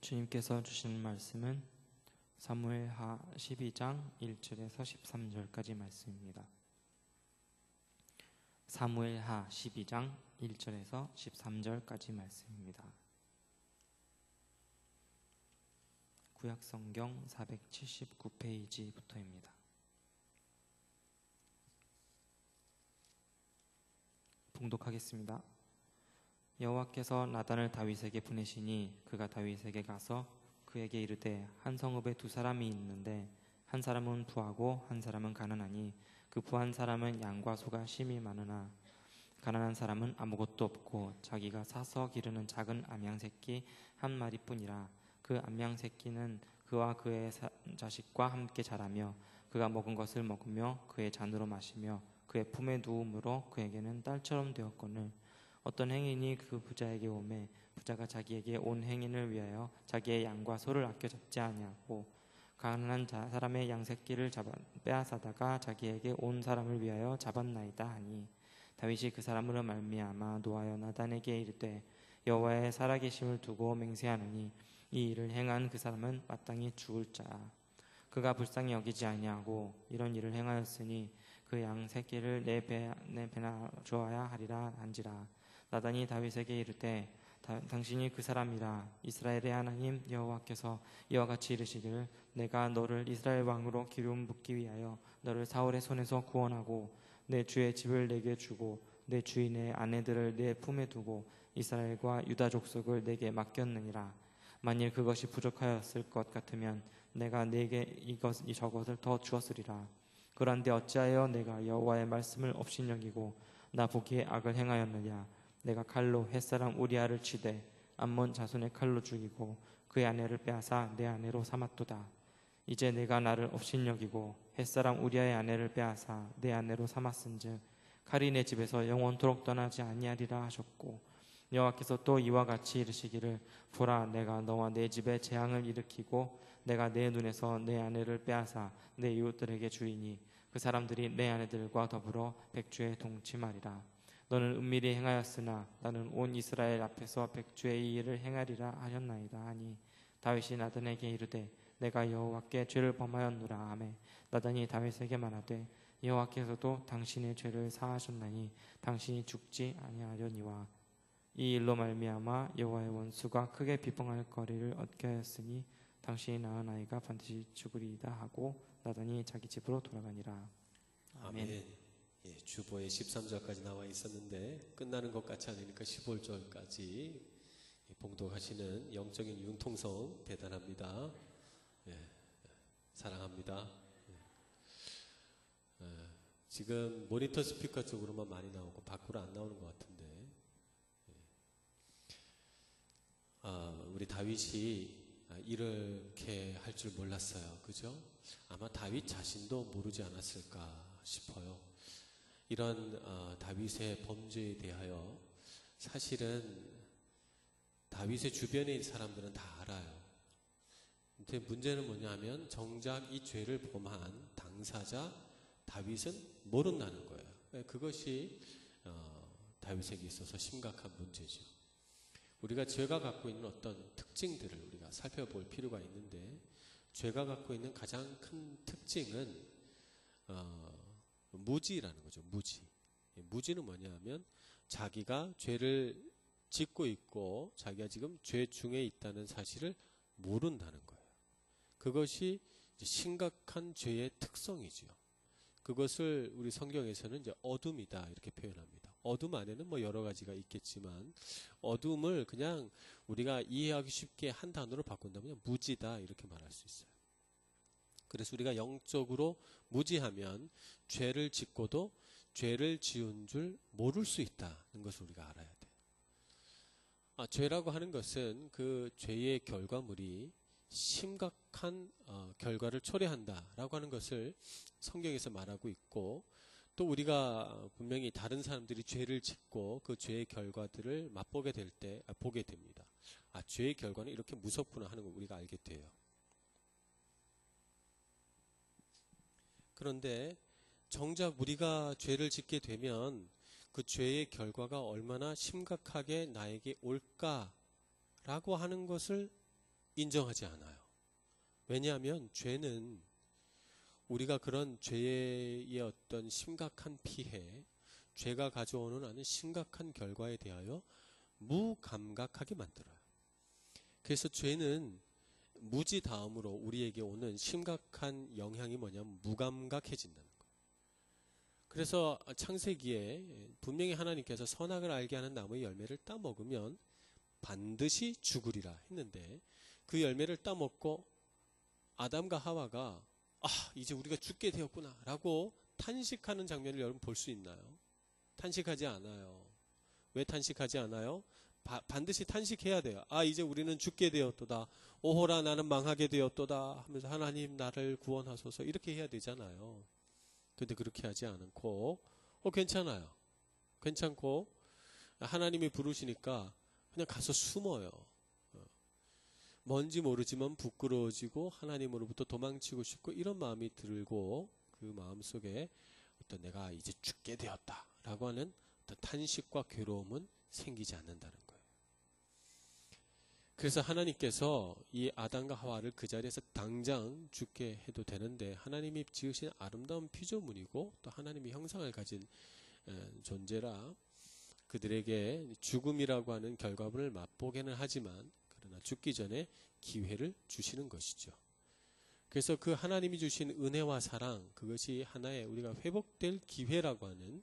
주님께서 주시는 말씀은 사무엘하 12장 1절에서 13절까지 말씀입니다. 사무엘하 12장 1절에서 13절까지 말씀입니다. 구약성경 479페이지부터입니다. 봉독하겠습니다. 여호와께서 나단을 다윗에게 보내시니 그가 다윗에게 가서 그에게 이르되 한 성읍에 두 사람이 있는데 한 사람은 부하고 한 사람은 가난하니 그 부한 사람은 양과 소가 심히 많으나 가난한 사람은 아무것도 없고 자기가 사서 기르는 작은 암양 새끼 한 마리뿐이라. 그 암양 새끼는 그와 그의 자식과 함께 자라며 그가 먹은 것을 먹으며 그의 잔으로 마시며 그의 품에 누움으로 그에게는 딸처럼 되었거늘 어떤 행인이 그 부자에게 오매 부자가 자기에게 온 행인을 위하여 자기의 양과 소를 아껴 잡지 아니하고 가난한 사람의 양 새끼를 빼앗아다가 자기에게 온 사람을 위하여 잡았나이다 하니 다윗이 그 사람으로 말미암아 노하여 나단에게 이르되 여호와의 살아계심을 두고 맹세하노니 이 일을 행한 그 사람은 마땅히 죽을 자라. 그가 불쌍히 여기지 아니하고 이런 일을 행하였으니 그 양 새끼를 내 배나 주어야 하리라 한지라. 나단이 다윗에게 이르되 당신이 그 사람이라. 이스라엘의 하나님 여호와께서 이와 같이 이르시기를 내가 너를 이스라엘 왕으로 기름 붓기 위하여 너를 사울의 손에서 구원하고 내 주의 집을 내게 주고 내 주인의 아내들을 내 품에 두고 이스라엘과 유다 족속을 내게 맡겼느니라. 만일 그것이 부족하였을 것 같으면 내가 내게 저것을 더 주었으리라. 그런데 어찌하여 내가 여호와의 말씀을 업신여기고 나 보기에 악을 행하였느냐. 내가 칼로 햇사람 우리아를 치되 암몬 자손의 칼로 죽이고 그의 아내를 빼앗아 내 아내로 삼았도다. 이제 내가 나를 업신여기고 햇사람 우리아의 아내를 빼앗아 내 아내로 삼았은즉 칼이 내 집에서 영원토록 떠나지 아니하리라 하셨고 여호와께서 또 이와 같이 이르시기를 보라 내가 너와 내 집에 재앙을 일으키고 내가 내 눈에서 내 아내를 빼앗아 내 이웃들에게 주리니 그 사람들이 내 아내들과 더불어 백주에 동침하리라. 너는 은밀히 행하였으나 나는 온 이스라엘 앞에서 백주의 이 일을 행하리라 하셨나이다 하니 다윗이 나단에게 이르되 내가 여호와께 죄를 범하였노라 하매 나단이 다윗에게 말하되 여호와께서도 당신의 죄를 사하셨나니 당신이 죽지 아니하려니와 이 일로 말미암아 여호와의 원수가 크게 비방할 거리를 얻게 하였으니 당신이 낳은 아이가 반드시 죽으리이다 하고 나단이 자기 집으로 돌아가니라. 아멘. 예, 주보에 13절까지 나와 있었는데 끝나는 것 같지 않으니까 15절까지 봉독하시는 영적인 융통성 대단합니다. 예, 사랑합니다. 지금 모니터 스피커 쪽으로만 많이 나오고 밖으로 안 나오는 것 같은데 우리 다윗이 이렇게 할 줄 몰랐어요. 그죠? 아마 다윗 자신도 모르지 않았을까 싶어요. 이런 다윗의 범죄에 대하여 사실은 다윗의 주변에 있는 사람들은 다 알아요. 근데 문제는 뭐냐면 정작 이 죄를 범한 당사자 다윗은 모른다는 거예요. 그것이 다윗에게 있어서 심각한 문제죠. 우리가 죄가 갖고 있는 어떤 특징들을 우리가 살펴볼 필요가 있는데 죄가 갖고 있는 가장 큰 특징은 무지라는 거죠. 무지는 뭐냐면 자기가 죄를 짓고 있고 자기가 지금 죄 중에 있다는 사실을 모른다는 거예요. 그것이 심각한 죄의 특성이죠. 그것을 우리 성경에서는 이제 어둠이다 이렇게 표현합니다. 어둠 안에는 뭐 여러 가지가 있겠지만 어둠을 그냥 우리가 이해하기 쉽게 한 단어로 바꾼다면 무지다 이렇게 말할 수 있어요. 그래서 우리가 영적으로 무지하면 죄를 짓고도 죄를 지은 줄 모를 수 있다는 것을 우리가 알아야 돼요. 죄라고 하는 것은 그 죄의 결과물이 심각한 결과를 초래한다라고 하는 것을 성경에서 말하고 있고 또 우리가 분명히 다른 사람들이 죄를 짓고 그 죄의 결과들을 맛보게 될 때 보게 됩니다. 죄의 결과는 이렇게 무섭구나 하는 걸 우리가 알게 돼요. 그런데 정작 우리가 죄를 짓게 되면 그 죄의 결과가 얼마나 심각하게 나에게 올까라고 하는 것을 인정하지 않아요. 왜냐하면 죄는 우리가 그런 죄의 어떤 심각한 피해, 죄가 가져오는 아주 심각한 결과에 대하여 무감각하게 만들어요. 그래서 죄는 무지 다음으로 우리에게 오는 심각한 영향이 뭐냐면 무감각해진다는 거예요. 그래서 창세기에 분명히 하나님께서 선악을 알게 하는 나무의 열매를 따먹으면 반드시 죽으리라 했는데 그 열매를 따먹고 아담과 하와가 이제 우리가 죽게 되었구나 라고 탄식하는 장면을 여러분 볼 수 있나요? 탄식하지 않아요. 왜 탄식하지 않아요? 반드시 탄식해야 돼요. 이제 우리는 죽게 되었도다. 오호라 나는 망하게 되었도다 하면서 하나님 나를 구원하소서 이렇게 해야 되잖아요. 근데 그렇게 하지 않고 괜찮아요. 괜찮고 하나님이 부르시니까 그냥 가서 숨어요. 뭔지 모르지만 부끄러워지고 하나님으로부터 도망치고 싶고 이런 마음이 들고 그 마음 속에 어떤 내가 이제 죽게 되었다라고 하는 어떤 탄식과 괴로움은 생기지 않는다는 거예요. 그래서 하나님께서 이 아담과 하와를 그 자리에서 당장 죽게 해도 되는데 하나님이 지으신 아름다운 피조물이고 또 하나님의 형상을 가진 존재라 그들에게 죽음이라고 하는 결과물을 맛보게는 하지만 그러나 죽기 전에 기회를 주시는 것이죠. 그래서 그 하나님이 주신 은혜와 사랑 그것이 하나의 우리가 회복될 기회라고 하는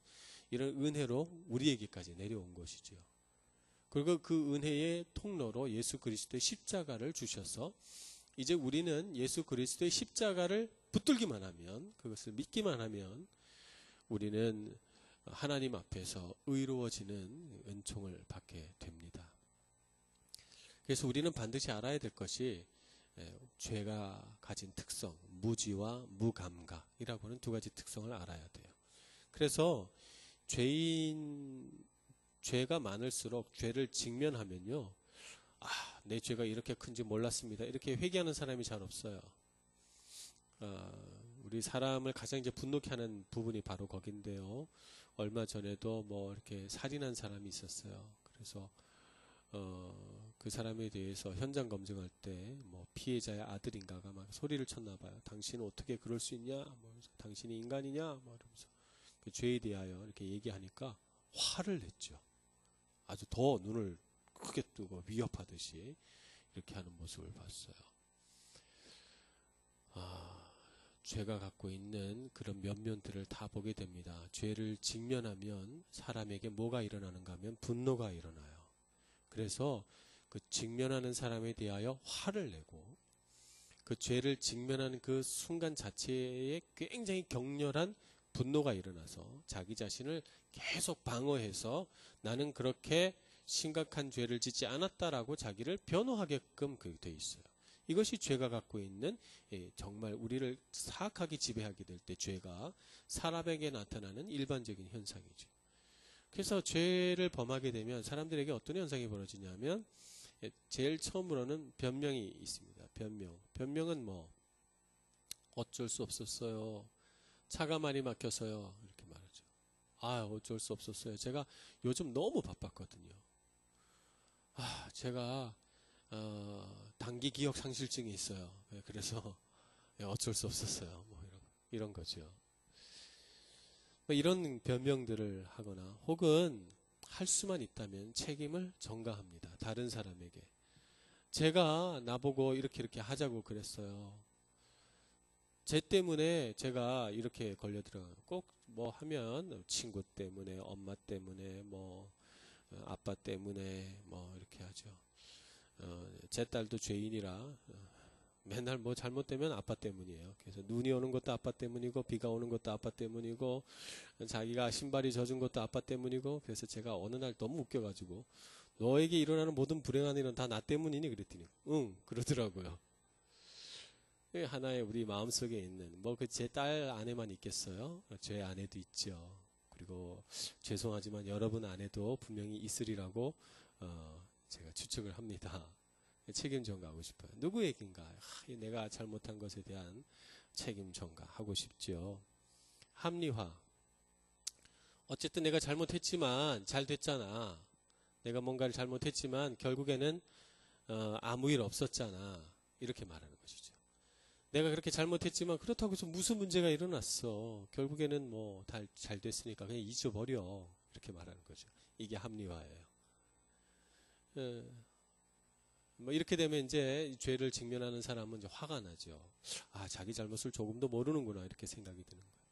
이런 은혜로 우리에게까지 내려온 것이죠. 그리고 그 은혜의 통로로 예수 그리스도의 십자가를 주셔서 이제 우리는 예수 그리스도의 십자가를 붙들기만 하면 그것을 믿기만 하면 우리는 하나님 앞에서 의로워지는 은총을 받게 됩니다. 그래서 우리는 반드시 알아야 될 것이 죄가 가진 특성, 무지와 무감각이라고 하는 두 가지 특성을 알아야 돼요. 그래서 죄가 많을수록 죄를 직면하면요. 내 죄가 이렇게 큰지 몰랐습니다. 이렇게 회개하는 사람이 잘 없어요. 우리 사람을 가장 이제 분노케 하는 부분이 바로 거긴데요. 얼마 전에도 이렇게 살인한 사람이 있었어요. 그래서 그 사람에 대해서 현장 검증할 때 피해자의 아들인가가 막 소리를 쳤나 봐요. 당신은 어떻게 그럴 수 있냐? 당신이 인간이냐? 이러면서 그 죄에 대하여 이렇게 얘기하니까 화를 냈죠. 아주 더 눈을 크게 뜨고 위협하듯이 이렇게 하는 모습을 봤어요. 죄가 갖고 있는 그런 면면들을 다 보게 됩니다. 죄를 직면하면 사람에게 뭐가 일어나는가 하면 분노가 일어나요. 그래서 그 직면하는 사람에 대하여 화를 내고 그 죄를 직면하는 그 순간 자체에 굉장히 격렬한 분노가 일어나서 자기 자신을 계속 방어해서 나는 그렇게 심각한 죄를 짓지 않았다라고 자기를 변호하게끔 돼 있어요. 이것이 죄가 갖고 있는 정말 우리를 사악하게 지배하게 될 때 죄가 사람에게 나타나는 일반적인 현상이죠. 그래서 죄를 범하게 되면 사람들에게 어떤 현상이 벌어지냐면 제일 처음으로는 변명이 있습니다. 변명은 어쩔 수 없었어요. 차가 많이 막혀서요. 이렇게 말하죠. 어쩔 수 없었어요. 제가 요즘 너무 바빴거든요. 제가 단기 기억 상실증이 있어요. 그래서 어쩔 수 없었어요. 이런 거죠. 이런 변명들을 하거나 혹은 할 수만 있다면 책임을 전가합니다. 다른 사람에게. 제가 나보고 이렇게 하자고 그랬어요. 제 때문에 제가 이렇게 걸려들어요. 꼭 하면 친구 때문에, 엄마 때문에, 아빠 때문에 이렇게 하죠. 제 딸도 죄인이라 맨날 잘못되면 아빠 때문이에요. 그래서 눈이 오는 것도 아빠 때문이고 비가 오는 것도 아빠 때문이고 자기가 신발이 젖은 것도 아빠 때문이고 그래서 제가 어느 날 너무 웃겨가지고 너에게 일어나는 모든 불행한 일은 다 나 때문이니 그랬더니 응 그러더라고요. 하나의 우리 마음속에 있는 그 제 딸 안에만 있겠어요. 제 안에도 있죠. 그리고 죄송하지만 여러분 안에도 분명히 있으리라고 제가 추측을 합니다. 책임 전가하고 싶어요. 누구에겐가 내가 잘못한 것에 대한 책임 전가하고 싶죠. 합리화. 어쨌든 내가 잘못했지만 잘 됐잖아. 내가 뭔가를 잘못했지만 결국에는 아무 일 없었잖아. 이렇게 말하는 것이죠. 내가 그렇게 잘못했지만 그렇다고 해서 무슨 문제가 일어났어. 결국에는 뭐 다 잘 됐으니까 그냥 잊어버려. 이렇게 말하는 거죠. 이게 합리화예요. 뭐 이렇게 되면 이제 죄를 직면하는 사람은 이제 화가 나죠. 아, 자기 잘못을 조금도 모르는구나 이렇게 생각이 드는 거예요.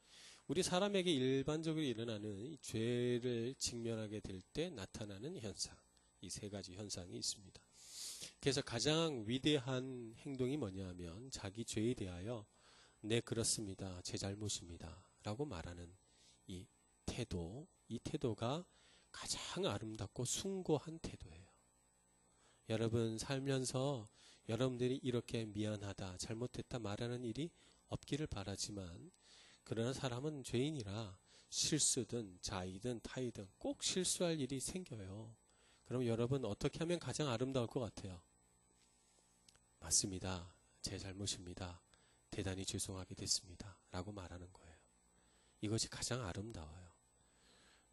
우리 사람에게 일반적으로 일어나는 이 죄를 직면하게 될 때 나타나는 현상, 이 세 가지 현상이 있습니다. 그래서 가장 위대한 행동이 뭐냐면 자기 죄에 대하여 네, 그렇습니다. 제 잘못입니다. 라고 말하는 이 태도, 이 태도가 가장 아름답고 숭고한 태도예요. 여러분 살면서 여러분들이 이렇게 미안하다, 잘못했다 말하는 일이 없기를 바라지만 그러나 사람은 죄인이라 실수든 자의든 타의든 꼭 실수할 일이 생겨요. 그럼 여러분 어떻게 하면 가장 아름다울 것 같아요? 맞습니다. 제 잘못입니다. 대단히 죄송하게 됐습니다. 라고 말하는 거예요. 이것이 가장 아름다워요.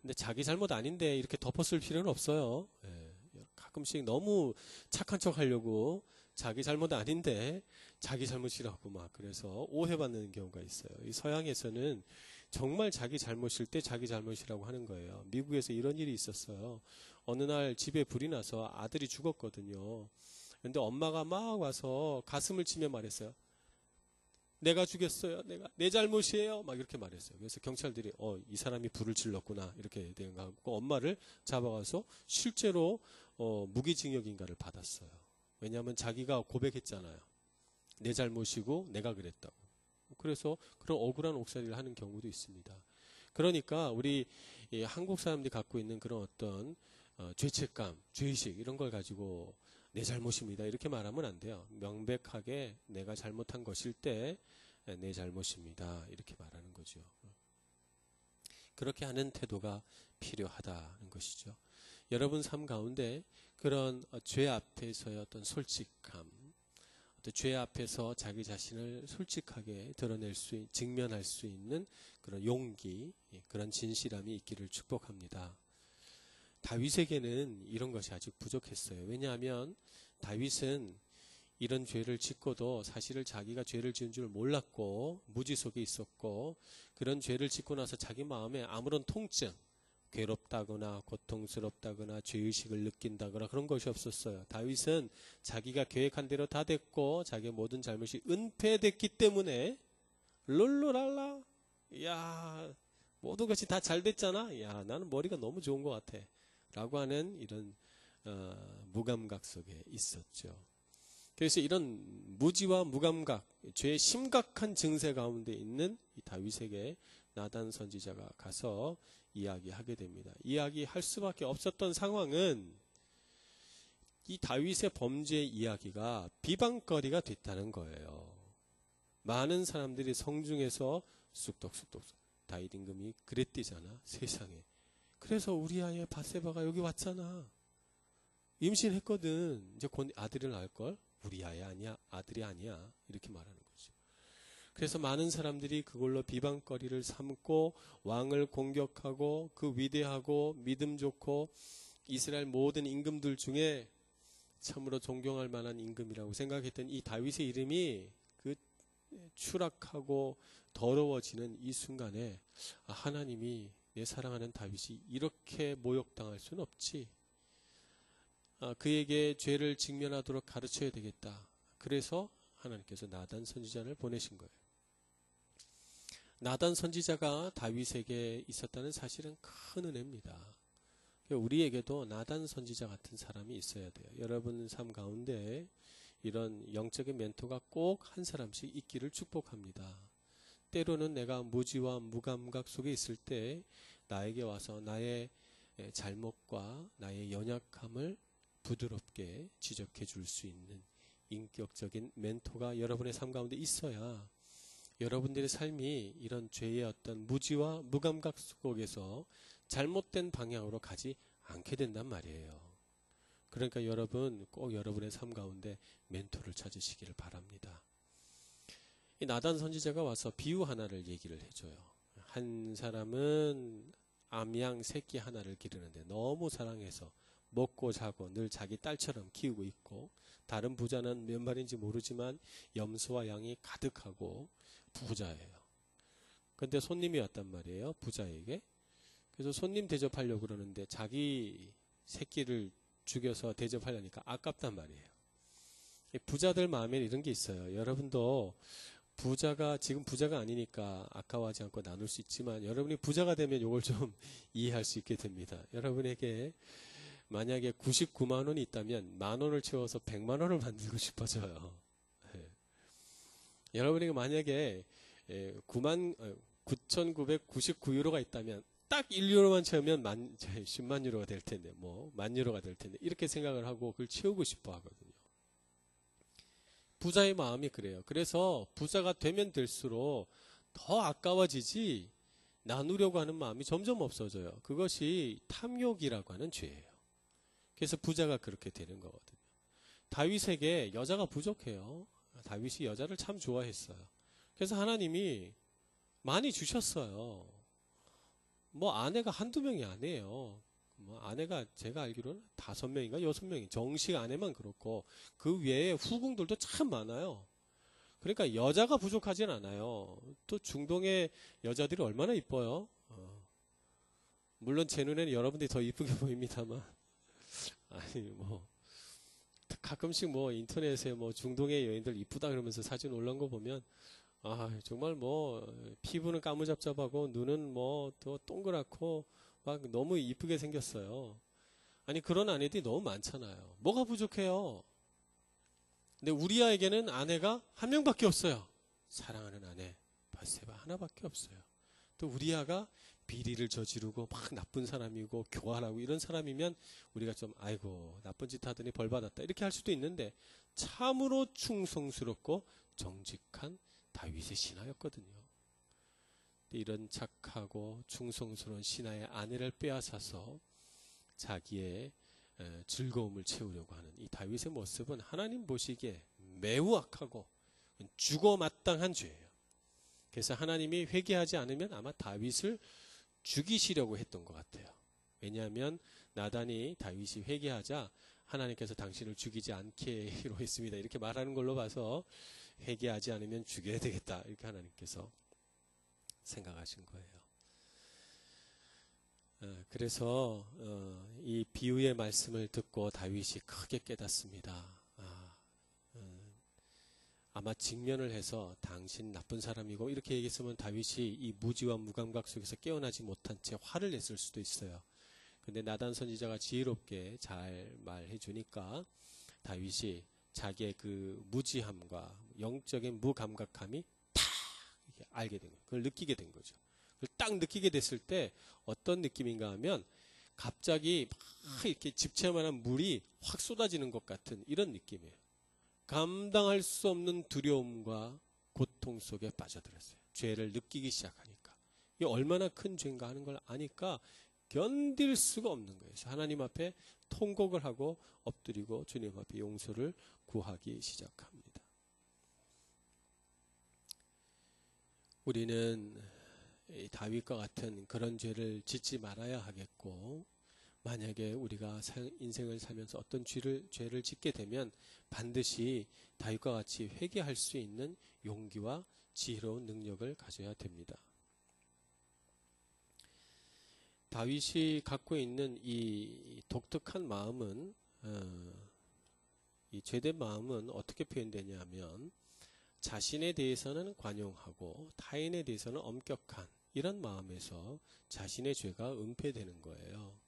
근데 자기 잘못 아닌데 이렇게 덮어쓸 필요는 없어요. 예, 가끔씩 너무 착한 척 하려고 자기 잘못 아닌데 자기 잘못이라고 막 그래서 오해받는 경우가 있어요. 이 서양에서는 정말 자기 잘못일 때 자기 잘못이라고 하는 거예요. 미국에서 이런 일이 있었어요. 어느 날 집에 불이 나서 아들이 죽었거든요. 근데 엄마가 막 와서 가슴을 치며 말했어요. 내가 죽였어요. 내 잘못이에요. 막 이렇게 말했어요. 그래서 경찰들이 이 사람이 불을 질렀구나 이렇게 생각하고 엄마를 잡아가서 실제로 무기징역인가를 받았어요. 왜냐하면 자기가 고백했잖아요. 내 잘못이고 내가 그랬다고. 그래서 그런 억울한 옥살이를 하는 경우도 있습니다. 그러니까 우리 이 한국 사람들이 갖고 있는 그런 어떤 죄책감, 죄의식 이런 걸 가지고 내 잘못입니다. 이렇게 말하면 안 돼요. 명백하게 내가 잘못한 것일 때 내 잘못입니다. 이렇게 말하는 거죠. 그렇게 하는 태도가 필요하다는 것이죠. 여러분 삶 가운데 그런 죄 앞에서의 어떤 솔직함, 어떤 죄 앞에서 자기 자신을 솔직하게 드러낼 직면할 수 있는 그런 용기, 그런 진실함이 있기를 축복합니다. 다윗에게는 이런 것이 아직 부족했어요. 왜냐하면 다윗은 이런 죄를 짓고도 사실을 자기가 죄를 지은 줄 몰랐고 무지 속에 있었고 그런 죄를 짓고 나서 자기 마음에 아무런 통증, 괴롭다거나 고통스럽다거나 죄의식을 느낀다거나 그런 것이 없었어요. 다윗은 자기가 계획한 대로 다 됐고 자기의 모든 잘못이 은폐됐기 때문에 룰루랄라 야 모든 것이 다 잘 됐잖아. 야 나는 머리가 너무 좋은 것 같아. 라고 하는 이런 무감각 속에 있었죠. 그래서 이런 무지와 무감각, 죄의 심각한 증세 가운데 있는 이 다윗에게 나단 선지자가 가서 이야기하게 됩니다. 이야기할 수밖에 없었던 상황은 이 다윗의 범죄 이야기가 비방거리가 됐다는 거예요. 많은 사람들이 성중에서 쑥덕쑥덕 다윗 임금이 그랬대잖아, 세상에. 그래서 우리아의 밧세바가 여기 왔잖아. 임신했거든. 이제 곧 아들을 낳을걸? 우리아야 아니야, 아들이 아니야. 이렇게 말하는 거죠. 그래서 많은 사람들이 그걸로 비방거리를 삼고 왕을 공격하고 그 위대하고 믿음 좋고 이스라엘 모든 임금들 중에 참으로 존경할 만한 임금이라고 생각했던 이 다윗의 이름이 그 추락하고 더러워지는 이 순간에 하나님이 내 사랑하는 다윗이 이렇게 모욕당할 수는 없지. 그에게 죄를 직면하도록 가르쳐야 되겠다. 그래서 하나님께서 나단 선지자를 보내신 거예요. 나단 선지자가 다윗에게 있었다는 사실은 큰 은혜입니다. 우리에게도 나단 선지자 같은 사람이 있어야 돼요. 여러분 삶 가운데 이런 영적인 멘토가 꼭 한 사람씩 있기를 축복합니다. 때로는 내가 무지와 무감각 속에 있을 때 나에게 와서 나의 잘못과 나의 연약함을 부드럽게 지적해 줄 수 있는 인격적인 멘토가 여러분의 삶 가운데 있어야 여러분들의 삶이 이런 죄의 어떤 무지와 무감각 속에서 잘못된 방향으로 가지 않게 된단 말이에요. 그러니까 여러분 꼭 여러분의 삶 가운데 멘토를 찾으시기를 바랍니다. 이 나단 선지자가 와서 비유 하나를 얘기를 해줘요. 한 사람은 암양 새끼 하나를 기르는데 너무 사랑해서 먹고 자고 늘 자기 딸처럼 키우고 있고, 다른 부자는 몇 마리인지 모르지만 염소와 양이 가득하고 부자예요. 근데 손님이 왔단 말이에요, 부자에게. 그래서 손님 대접하려고 그러는데 자기 새끼를 죽여서 대접하려니까 아깝단 말이에요. 부자들 마음에 이런 게 있어요. 여러분도 지금 부자가 아니니까 아까워하지 않고 나눌 수 있지만, 여러분이 부자가 되면 이걸 좀 이해할 수 있게 됩니다. 여러분에게 만약에 99만 원이 있다면 만 원을 채워서 100만 원을 만들고 싶어져요. 여러분에게 만약에 9,999유로가 있다면 딱 1유로만 채우면 10만 유로가 될 텐데, 만 유로가 될 텐데, 이렇게 생각을 하고 그걸 채우고 싶어 하거든요. 부자의 마음이 그래요. 그래서 부자가 되면 될수록 더 아까워지지 나누려고 하는 마음이 점점 없어져요. 그것이 탐욕이라고 하는 죄예요. 그래서 부자가 그렇게 되는 거거든요. 다윗에게 여자가 부족해요. 다윗이 여자를 참 좋아했어요. 그래서 하나님이 많이 주셨어요. 아내가 한두 명이 아니에요. 아내가 제가 알기로는 5명인가 6명이 정식 아내만 그렇고, 그 외에 후궁들도 참 많아요. 그러니까 여자가 부족하진 않아요. 또 중동의 여자들이 얼마나 이뻐요. 물론 제 눈에는 여러분들이 더 이쁘게 보입니다만, 아니 가끔씩 인터넷에 중동의 여인들 이쁘다 그러면서 사진 올라온 거 보면, 정말 피부는 까무잡잡하고 눈은 또 동그랗고 막 너무 이쁘게 생겼어요. 아니, 그런 아내들이 너무 많잖아요. 뭐가 부족해요? 근데 우리아에게는 아내가 한 명밖에 없어요. 사랑하는 아내 밧세바 하나밖에 없어요. 또 우리아가 비리를 저지르고 막 나쁜 사람이고 교활하고 이런 사람이면 우리가 좀 아이고 나쁜 짓 하더니 벌 받았다 이렇게 할 수도 있는데, 참으로 충성스럽고 정직한 다윗의 신하였거든요. 이런 착하고 충성스러운 신하의 아내를 빼앗아서 자기의 즐거움을 채우려고 하는 이 다윗의 모습은 하나님 보시기에 매우 악하고 죽어마땅한 죄예요. 그래서 하나님이 회개하지 않으면 아마 다윗을 죽이시려고 했던 것 같아요. 왜냐하면 나단이 다윗이 회개하자 하나님께서 당신을 죽이지 않기로 했습니다, 이렇게 말하는 걸로 봐서 회개하지 않으면 죽여야 되겠다, 이렇게 하나님께서 생각하신 거예요. 그래서 이 비유의 말씀을 듣고 다윗이 크게 깨닫습니다. 아마 직면을 해서 당신 나쁜 사람이고 이렇게 얘기했으면 다윗이 이 무지와 무감각 속에서 깨어나지 못한 채 화를 냈을 수도 있어요. 근데 나단 선지자가 지혜롭게 잘 말해 주니까 다윗이 자기의 그 무지함과 영적인 무감각함이 탁 이렇게 알게 된 거예요. 그걸 느끼게 된 거죠. 그걸 딱 느끼게 됐을 때 어떤 느낌인가 하면 갑자기 막 이렇게 집채만한 물이 확 쏟아지는 것 같은 이런 느낌이에요. 감당할 수 없는 두려움과 고통 속에 빠져들었어요. 죄를 느끼기 시작하니까. 이게 얼마나 큰 죄인가 하는 걸 아니까 견딜 수가 없는 거예요. 그래서 하나님 앞에 통곡을 하고 엎드리고 주님 앞에 용서를 구하기 시작합니다. 우리는 다윗과 같은 그런 죄를 짓지 말아야 하겠고, 만약에 우리가 인생을 살면서 어떤 죄를 짓게 되면 반드시 다윗과 같이 회개할 수 있는 용기와 지혜로운 능력을 가져야 됩니다. 다윗이 갖고 있는 이 독특한 마음은, 이 죄된 마음은 어떻게 표현되냐 하면, 자신에 대해서는 관용하고 타인에 대해서는 엄격한 이런 마음에서 자신의 죄가 은폐되는 거예요.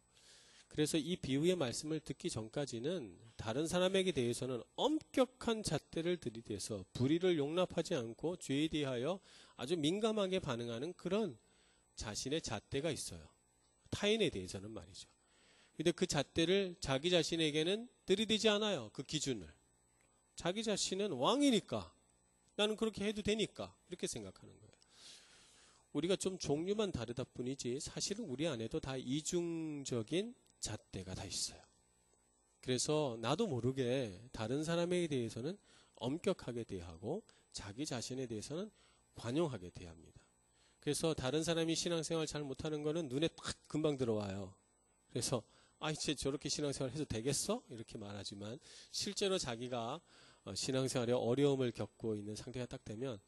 그래서 이 비유의 말씀을 듣기 전까지는 다른 사람에게 대해서는 엄격한 잣대를 들이대서 불의를 용납하지 않고 죄에 대하여 아주 민감하게 반응하는 그런 자신의 잣대가 있어요. 타인에 대해서는 말이죠. 근데 그 잣대를 자기 자신에게는 들이대지 않아요. 그 기준을. 자기 자신은 왕이니까, 나는 그렇게 해도 되니까, 이렇게 생각하는 거예요. 우리가 좀 종류만 다르다 뿐이지 사실은 우리 안에도 다 이중적인 잣대가 다 있어요. 그래서 나도 모르게 다른 사람에 대해서는 엄격하게 대하고 자기 자신에 대해서는 관용하게 대합니다. 그래서 다른 사람이 신앙생활 잘 못하는 거는 눈에 딱 금방 들어와요. 그래서 이제 저렇게 신앙생활 해도 되겠어? 이렇게 말하지만 실제로 자기가 신앙생활에 어려움을 겪고 있는 상태가 딱 되면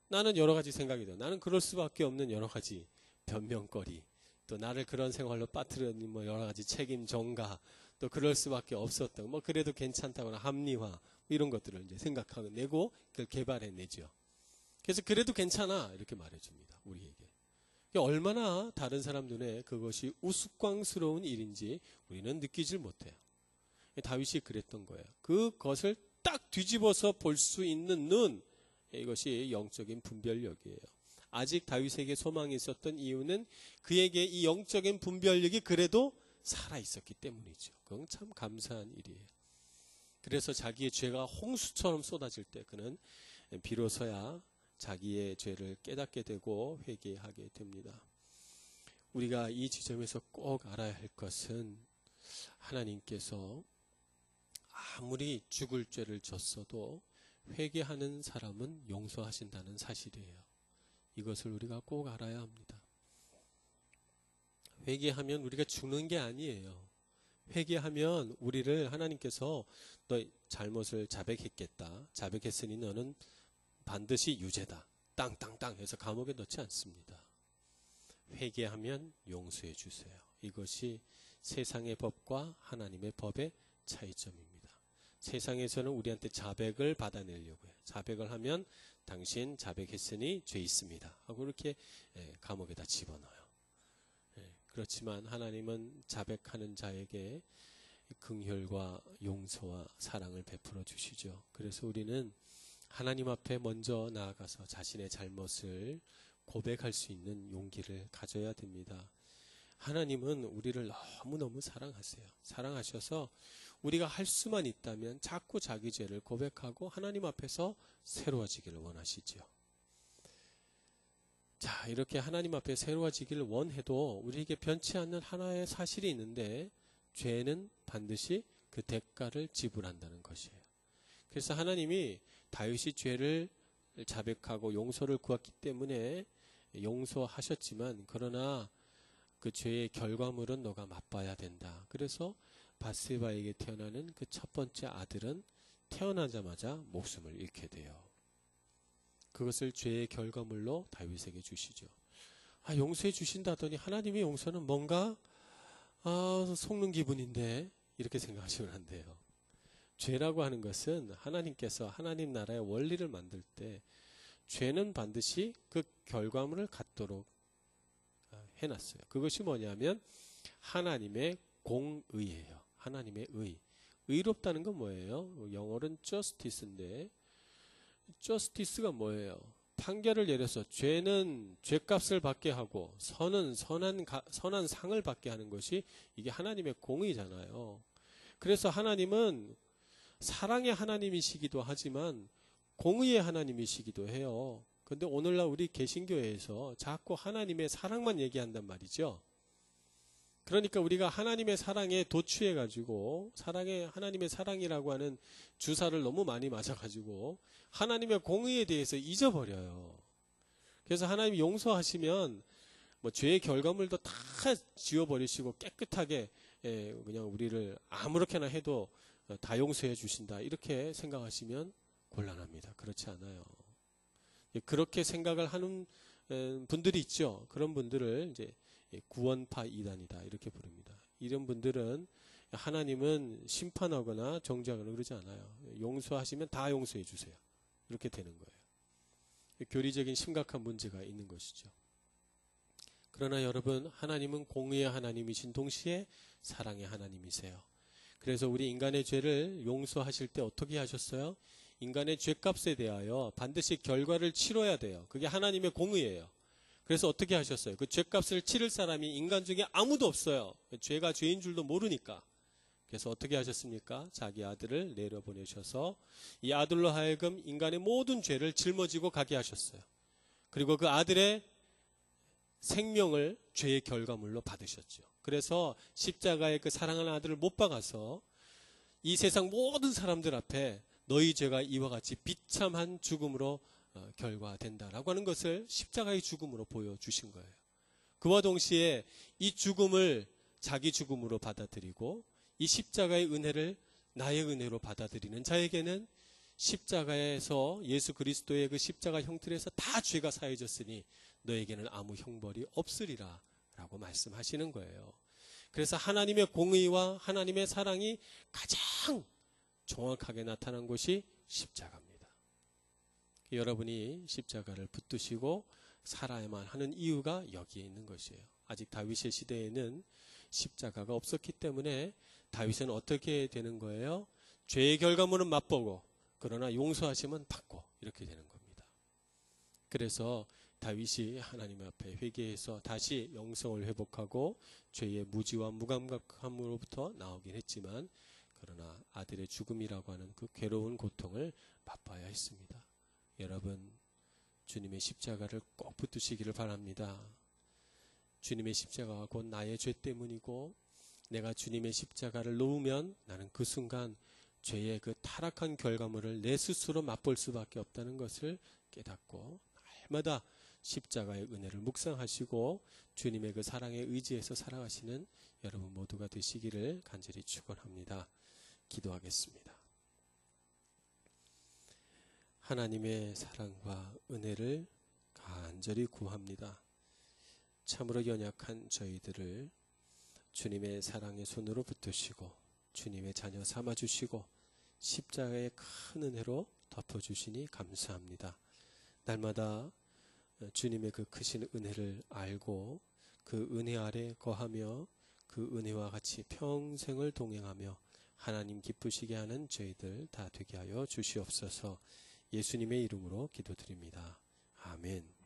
나는 여러 가지 생각이 들어. 나는 그럴 수밖에 없는 여러 가지 변명거리, 또 나를 그런 생활로 빠뜨리는 뭐 여러 가지 책임 전가, 또 그럴 수밖에 없었던 뭐 그래도 괜찮다거나 합리화 이런 것들을 이제 생각하고 내고 그걸 개발해내죠. 그래서 그래도 괜찮아 이렇게 말해줍니다. 우리에게. 얼마나 다른 사람 눈에 그것이 우스꽝스러운 일인지 우리는 느끼질 못해요. 다윗이 그랬던 거예요. 그것을 딱 뒤집어서 볼 수 있는 눈, 이것이 영적인 분별력이에요. 아직 다윗에게 소망이 있었던 이유는 그에게 이 영적인 분별력이 그래도 살아있었기 때문이죠. 그건 참 감사한 일이에요. 그래서 자기의 죄가 홍수처럼 쏟아질 때 그는 비로소야 자기의 죄를 깨닫게 되고 회개하게 됩니다. 우리가 이 지점에서 꼭 알아야 할 것은 하나님께서 아무리 죽을 죄를 졌어도 회개하는 사람은 용서하신다는 사실이에요. 이것을 우리가 꼭 알아야 합니다. 회개하면 우리가 죽는 게 아니에요. 회개하면 우리를 하나님께서 너 잘못을 자백했겠다. 자백했으니 너는 반드시 유죄다. 땅땅땅 해서 감옥에 넣지 않습니다. 회개하면 용서해 주세요. 이것이 세상의 법과 하나님의 법의 차이점입니다. 세상에서는 우리한테 자백을 받아내려고 해요. 자백을 하면 당신 자백했으니 죄 있습니다 하고 이렇게 감옥에다 집어넣어요. 그렇지만 하나님은 자백하는 자에게 긍휼과 용서와 사랑을 베풀어 주시죠. 그래서 우리는 하나님 앞에 먼저 나아가서 자신의 잘못을 고백할 수 있는 용기를 가져야 됩니다. 하나님은 우리를 너무너무 사랑하세요. 사랑하셔서 우리가 할 수만 있다면 자꾸 자기 죄를 고백하고 하나님 앞에서 새로워지기를 원하시죠. 자, 이렇게 하나님 앞에 새로워지기를 원해도 우리에게 변치 않는 하나의 사실이 있는데 죄는 반드시 그 대가를 지불한다는 것이에요. 그래서 하나님이 다윗이 죄를 자백하고 용서를 구했기 때문에 용서하셨지만 그러나 그 죄의 결과물은 너가 맛봐야 된다. 그래서 밧세바에게 태어나는 그 첫 번째 아들은 태어나자마자 목숨을 잃게 돼요. 그것을 죄의 결과물로 다윗에게 주시죠. 용서해 주신다더니 하나님의 용서는 뭔가 속는 기분인데 이렇게 생각하시면 안 돼요. 죄라고 하는 것은 하나님께서 하나님 나라의 원리를 만들 때 죄는 반드시 그 결과물을 갖도록 해놨어요. 그것이 뭐냐면 하나님의 공의예요. 하나님의 의. 의롭다는 건 뭐예요? 영어로는 justice인데 justice가 뭐예요? 판결을 내려서 죄는 죄값을 받게 하고 선은 선한 상을 받게 하는 것이 이게 하나님의 공의잖아요. 그래서 하나님은 사랑의 하나님이시기도 하지만 공의의 하나님이시기도 해요. 근데 오늘날 우리 개신교회에서 자꾸 하나님의 사랑만 얘기한단 말이죠. 그러니까 우리가 하나님의 사랑에 도취해가지고 하나님의 사랑이라고 하는 주사를 너무 많이 맞아가지고 하나님의 공의에 대해서 잊어버려요. 그래서 하나님이 용서하시면 뭐 죄의 결과물도 다 지워버리시고 깨끗하게 그냥 우리를 아무렇게나 해도 다 용서해 주신다 이렇게 생각하시면 곤란합니다. 그렇지 않아요. 그렇게 생각을 하는 분들이 있죠. 그런 분들을 이제 구원파 이단이다 이렇게 부릅니다. 이런 분들은 하나님은 심판하거나 정죄하거나 그러지 않아요. 용서하시면 다 용서해 주세요. 이렇게 되는 거예요. 교리적인 심각한 문제가 있는 것이죠. 그러나 여러분, 하나님은 공의의 하나님이신 동시에 사랑의 하나님이세요. 그래서 우리 인간의 죄를 용서하실 때 어떻게 하셨어요? 인간의 죄값에 대하여 반드시 결과를 치러야 돼요. 그게 하나님의 공의예요. 그래서 어떻게 하셨어요? 그 죄값을 치를 사람이 인간 중에 아무도 없어요. 죄가 죄인 줄도 모르니까. 그래서 어떻게 하셨습니까? 자기 아들을 내려보내셔서 이 아들로 하여금 인간의 모든 죄를 짊어지고 가게 하셨어요. 그리고 그 아들의 생명을 죄의 결과물로 받으셨죠. 그래서 십자가에 그 사랑하는 아들을 못 박아서 이 세상 모든 사람들 앞에 너희 죄가 이와 같이 비참한 죽음으로 결과된다라고 하는 것을 십자가의 죽음으로 보여주신 거예요. 그와 동시에 이 죽음을 자기 죽음으로 받아들이고 이 십자가의 은혜를 나의 은혜로 받아들이는 자에게는 십자가에서 예수 그리스도의 그 십자가 형틀에서 다 죄가 사해졌으니 너에게는 아무 형벌이 없으리라 라고 말씀하시는 거예요. 그래서 하나님의 공의와 하나님의 사랑이 가장 정확하게 나타난 곳이 십자가입니다. 여러분이 십자가를 붙드시고 살아야만 하는 이유가 여기에 있는 것이에요. 아직 다윗의 시대에는 십자가가 없었기 때문에 다윗은 어떻게 되는 거예요? 죄의 결과물은 맛보고 그러나 용서하심은 받고 이렇게 되는 겁니다. 그래서 다윗이 하나님 앞에 회개해서 다시 영성을 회복하고 죄의 무지와 무감각함으로부터 나오긴 했지만 그러나 아들의 죽음이라고 하는 그 괴로운 고통을 맛봐야 했습니다. 여러분, 주님의 십자가를 꼭 붙드시기를 바랍니다. 주님의 십자가가 곧 나의 죄 때문이고 내가 주님의 십자가를 놓으면 나는 그 순간 죄의 그 타락한 결과물을 내 스스로 맛볼 수밖에 없다는 것을 깨닫고 날마다 십자가의 은혜를 묵상하시고 주님의 그 사랑에 의지해서 살아가시는 여러분 모두가 되시기를 간절히 축원합니다. 기도하겠습니다. 하나님의 사랑과 은혜를 간절히 구합니다. 참으로 연약한 저희들을 주님의 사랑의 손으로 붙드시고 주님의 자녀 삼아주시고 십자가의 큰 은혜로 덮어주시니 감사합니다. 날마다 주님의 그 크신 은혜를 알고 그 은혜 아래 거하며 그 은혜와 같이 평생을 동행하며 하나님 기쁘시게 하는 저희들 다 되게 하여 주시옵소서. 예수님의 이름으로 기도드립니다. 아멘.